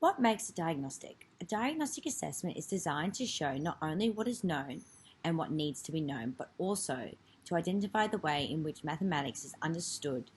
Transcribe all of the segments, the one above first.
What makes a diagnostic? A diagnostic assessment is designed to show not only what is known and what needs to be known, but also to identify the way in which mathematics is understood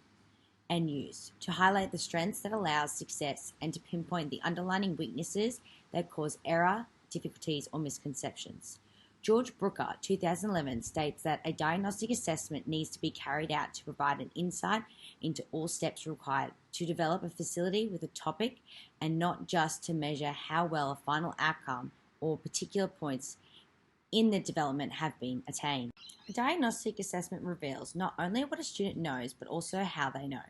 and used, to highlight the strengths that allow success, and to pinpoint the underlying weaknesses that cause error, difficulties, or misconceptions. George Brooker, 2011, states that a diagnostic assessment needs to be carried out to provide an insight into all steps required to develop a facility with a topic and not just to measure how well a final outcome or particular points in the development have been attained. A diagnostic assessment reveals not only what a student knows, but also how they know,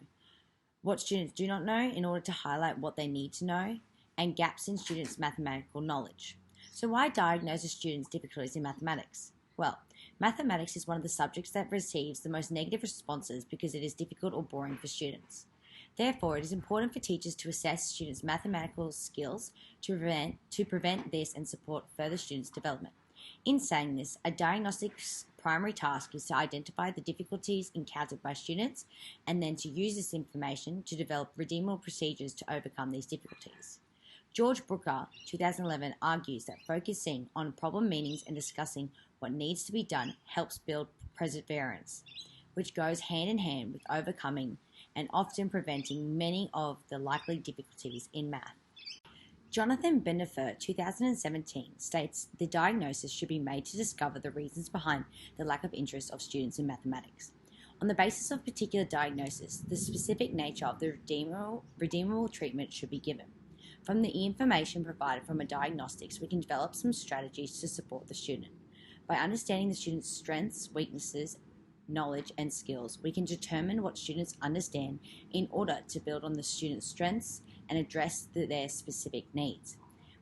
what students do not know in order to highlight what they need to know, and gaps in students' mathematical knowledge. So why diagnose a student's difficulties in mathematics? Well, mathematics is one of the subjects that receives the most negative responses because it is difficult or boring for students. Therefore, it is important for teachers to assess students' mathematical skills to prevent this and support further students' development. In saying this, a diagnostic's primary task is to identify the difficulties encountered by students and then to use this information to develop redeemable procedures to overcome these difficulties. George Brooker, 2011, argues that focusing on problem meanings and discussing what needs to be done helps build perseverance, which goes hand in hand with overcoming and often preventing many of the likely difficulties in math. Jonathan Bendifer, 2017, states the diagnosis should be made to discover the reasons behind the lack of interest of students in mathematics. On the basis of particular diagnosis, the specific nature of the redeemable treatment should be given. From the information provided from a diagnostics, we can develop some strategies to support the student. By understanding the student's strengths, weaknesses, knowledge, and skills, we can determine what students understand in order to build on the student's strengths and address their specific needs.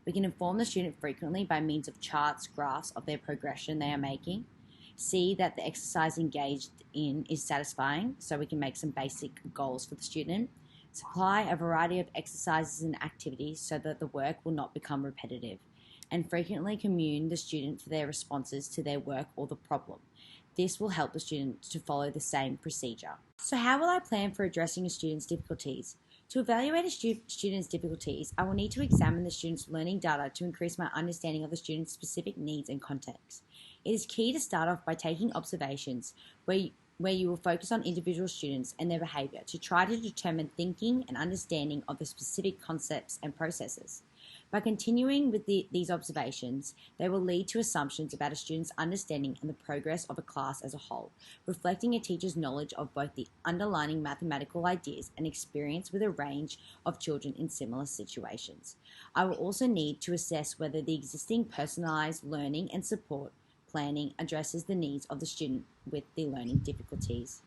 We can inform the student frequently by means of charts, graphs of their progression they are making, see that the exercise engaged in is satisfying, so we can make some basic goals for the student, supply a variety of exercises and activities so that the work will not become repetitive, and frequently commune the student for their responses to their work or the problem. This will help the student to follow the same procedure. So how will I plan for addressing a student's difficulties? To evaluate a student's difficulties, I will need to examine the student's learning data to increase my understanding of the student's specific needs and context. It is key to start off by taking observations where you will focus on individual students and their behaviour to try to determine thinking and understanding of the specific concepts and processes. By continuing with these observations, they will lead to assumptions about a student's understanding and the progress of a class as a whole, reflecting a teacher's knowledge of both the underlying mathematical ideas and experience with a range of children in similar situations. I will also need to assess whether the existing personalised learning and support planning addresses the needs of the student with the learning difficulties.